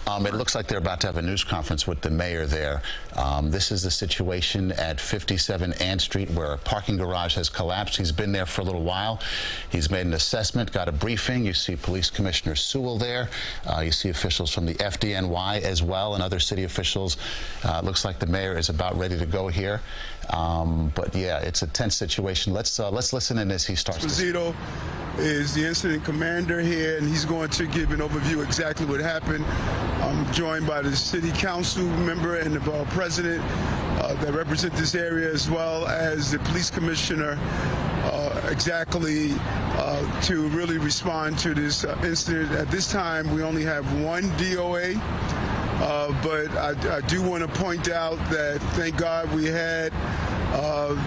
It looks like they're about to have a news conference with the mayor there. This is the situation at 57 Ann Street where a parking garage has collapsed. He's been there for a little while. He's made an assessment, got a briefing. You see Police Commissioner Sewell there. You see officials from the FDNY as well and other city officials. Looks like the mayor is about ready to go here. But yeah, it's a tense situation. Let's listen in as he starts. Esposito is the incident commander here, and he's going to give an overview exactly what happened. I'm joined by the city council member and the president that represent this area, as well as the police commissioner, to really respond to this incident. At this time, we only have one DOA. But I do want to point out that, thank God, we had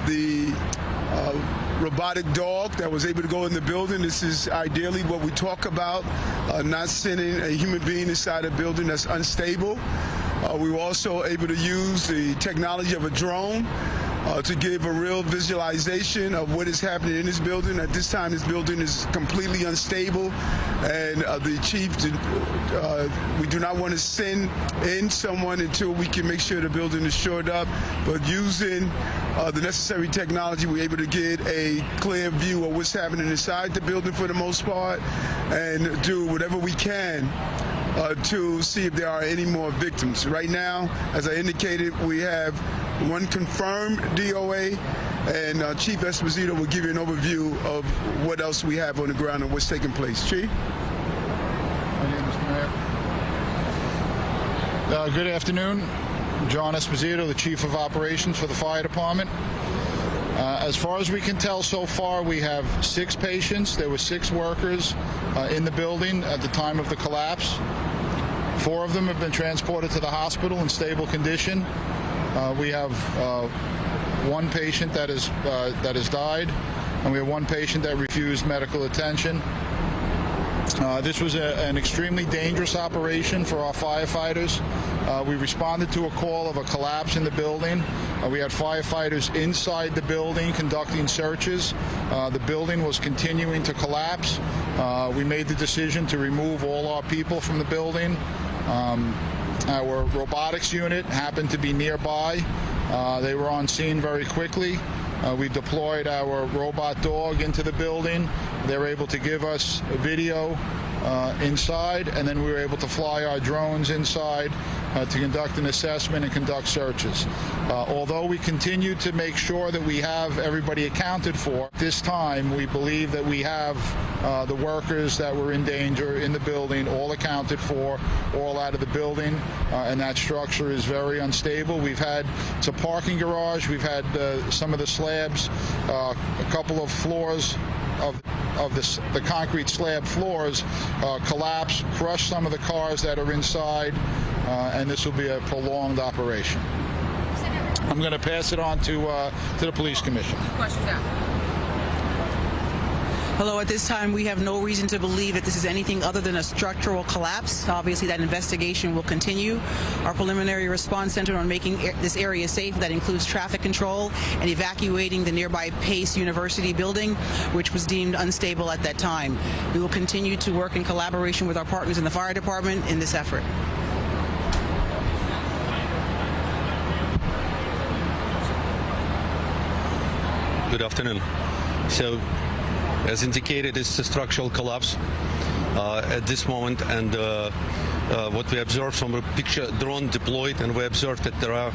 the robotic dog that was able to go in the building. This is ideally what we talk about, not sending a human being inside a building that's unstable. We were also able to use the technology of a drone to give a real visualization of what is happening in this building. At this time, this building is completely unstable, and the chief, we do not want to send in someone until we can make sure the building is shored up. But using the necessary technology, we're able to get a clear view of what's happening inside the building for the most part, and do whatever we can to see if there are any more victims. Right now, as I indicated, we have one confirmed DOA, and Chief Esposito will give you an overview of what else we have on the ground and what's taking place. Chief? My name is Mayor. Good afternoon. John Esposito, the Chief of Operations for the Fire Department. As far as we can tell so far, we have 6 patients. There were 6 workers in the building at the time of the collapse. 4 of them have been transported to the hospital in stable condition. We have 1 patient that has died, and we have 1 patient that refused medical attention. This was an extremely dangerous operation for our firefighters. We responded to a call of a collapse in the building. We had firefighters inside the building conducting searches. The building was continuing to collapse. We made the decision to remove all our people from the building. Our robotics unit happened to be nearby. They were on scene very quickly. We deployed our robot dog into the building. They were able to give us a video inside, and then we were able to fly our drones inside to conduct an assessment and conduct searches. Although we continue to make sure that we have everybody accounted for, this time we believe that we have the workers that were in danger in the building all accounted for, all out of the building, and that structure is very unstable. It's a parking garage. We've had some of the slabs, a couple of floors of the concrete slab floors collapse, crush some of the cars that are inside, and this will be a prolonged operation. I'm going to pass it on to the police commissioner. Questions now? Hello, at this time we have no reason to believe that this is anything other than a structural collapse. Obviously that investigation will continue. Our preliminary response centered on making this area safe. That includes traffic control and evacuating the nearby Pace University building, which was deemed unstable at that time. We will continue to work in collaboration with our partners in the fire department in this effort. Good afternoon. So, as indicated, it's a structural collapse at this moment, and what we observed from a picture, drone deployed, and we observed that there are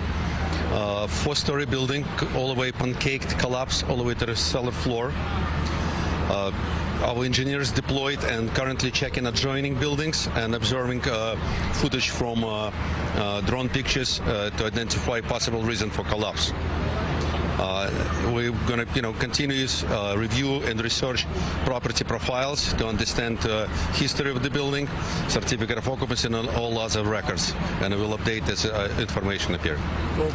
4-story building all the way pancaked, collapse all the way to the cellar floor. Our engineers deployed and currently checking adjoining buildings and observing footage from drone pictures to identify possible reason for collapse. We're going to continuous review and research property profiles to understand history of the building, certificate of occupancy, and all other records, and we will update this information appear. If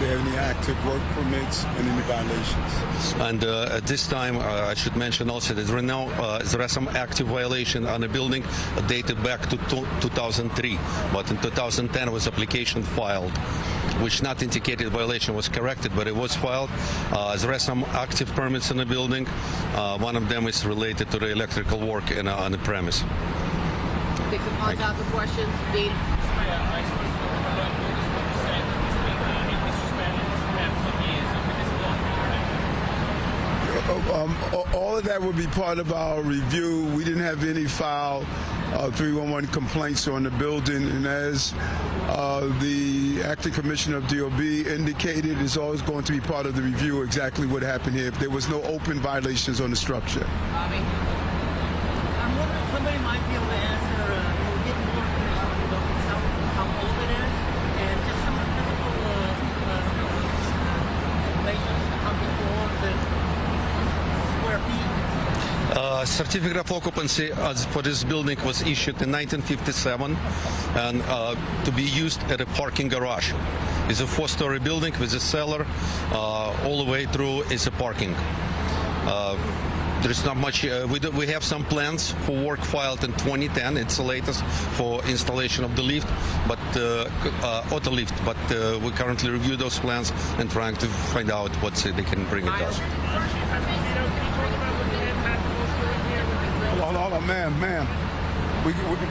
they have any active work permits and any violations. And at this time, I should mention also that right now there are some active violations on the building dated back to 2003, but in 2010 was application filed, which not indicated violation was corrected, but it was filed. There are some active permits in the building. One of them is related to the electrical work on the premise. Take some pause out for questions. Dean. All of that would be part of our review. We didn't have any file 311 complaints on the building, and as the acting commissioner of DOB indicated, it's always going to be part of the review exactly what happened here. If there was no open violations on the structure. Bobby. I'm wondering if somebody might be able to answer or get more information about how old it is and just some of the physical information come before the square feet. Certificate of occupancy for this building was issued in 1957 and to be used at a parking garage. It's a 4-story building with a cellar all the way through is a parking. There's not much. We have some plans for work filed in 2010. It's the latest for installation of the lift, but auto lift. But we currently review those plans and trying to find out what they can bring it us. Hold on, ma'am.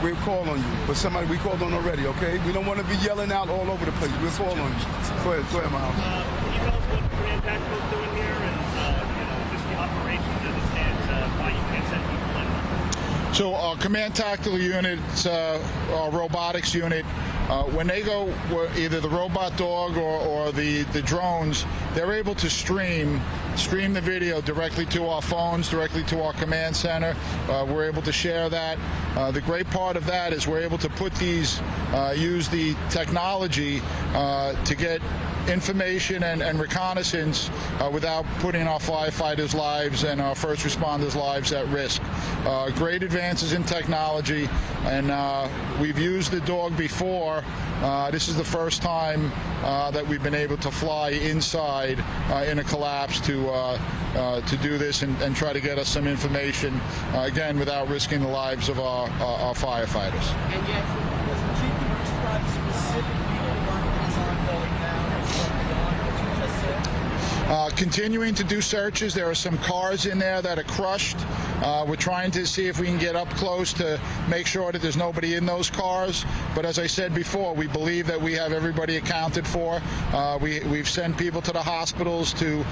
We'll call on you, but we called on already, okay? We don't want to be yelling out all over the place. We'll call on you. Go ahead, Miles. Can you tell us what Command Tactical's doing here and just the operations as it stands, why you can't send people in? So our Command Tactical Unit, our robotics unit, when they go, either the robot dog or the drones, they're able to stream the video directly to our phones, directly to our command center. We're able to share that. The great part of that is we're able to put these, use the technology to get information and reconnaissance without putting our firefighters' lives and our first responders' lives at risk. Great advances in technology, and we've used the dog before. This is the first time that we've been able to fly inside in a collapse to do this and try to get us some information, again, without risking the lives of our firefighters. And yet, does the chief describe specifically what is ongoing now? Continuing to do searches. There are some cars in there that are crushed. We're trying to see if we can get up close to make sure that there's nobody in those cars. But as I said before, we believe that we have everybody accounted for. We've sent people to the hospitals to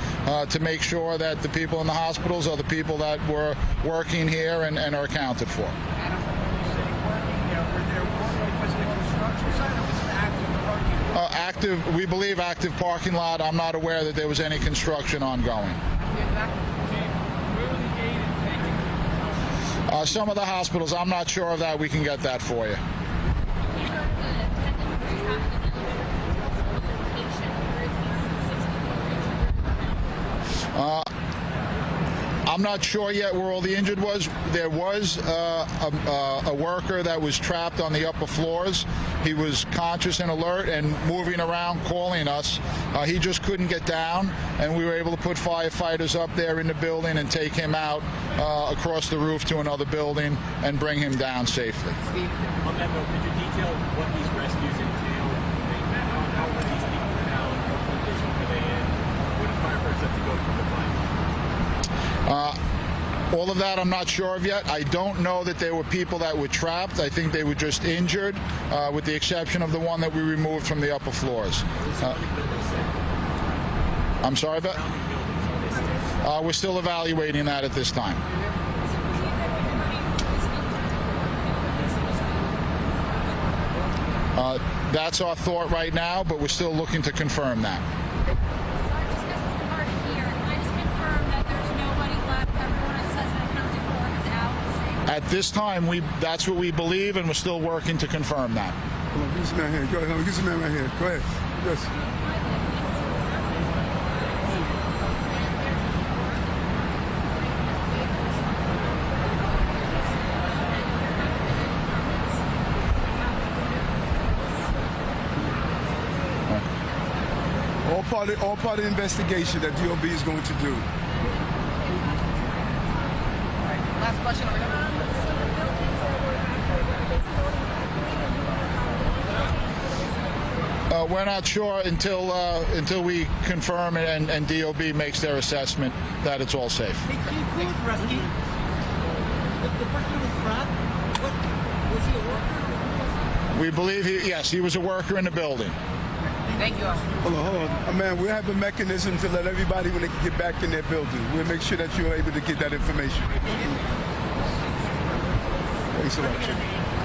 make sure that the people in the hospitals are the people that were working here and are accounted for. We believe active parking lot. I'm not aware that there was any construction ongoing. Some of the hospitals, I'm not sure of that. We can get that for you. I'm not sure yet where all the injured was. There was a worker that was trapped on the upper floors. He was conscious and alert and moving around, calling us. He just couldn't get down, and we were able to put firefighters up there in the building and take him out across the roof to another building and bring him down safely. Steve, on that note, could you detail what these rescues entail? How are these people down? What condition are they in? What do firefighters have to go through to find? All of that I'm not sure of yet. I don't know that there were people that were trapped. I think they were just injured, with the exception of the one that we removed from the upper floors. I'm sorry, but we're still evaluating that at this time. That's our thought right now, but we're still looking to confirm that. At this time, that's what we believe, and we're still working to confirm that. Come on, give this man here. Go ahead. Give this man right here. Go ahead. Yes. All part of the investigation that DOB is going to do. Last question over here. We're not sure until we confirm it and DOB makes their assessment that it's all safe. Hey, Chief, who was rescued? The person who was trapped? Was he a worker? We believe he was a worker in the building. Thank you. Hold on. Man, we have a mechanism to let everybody, when they can get back in their building, we'll make sure that you're able to get that information. Thanks a lot.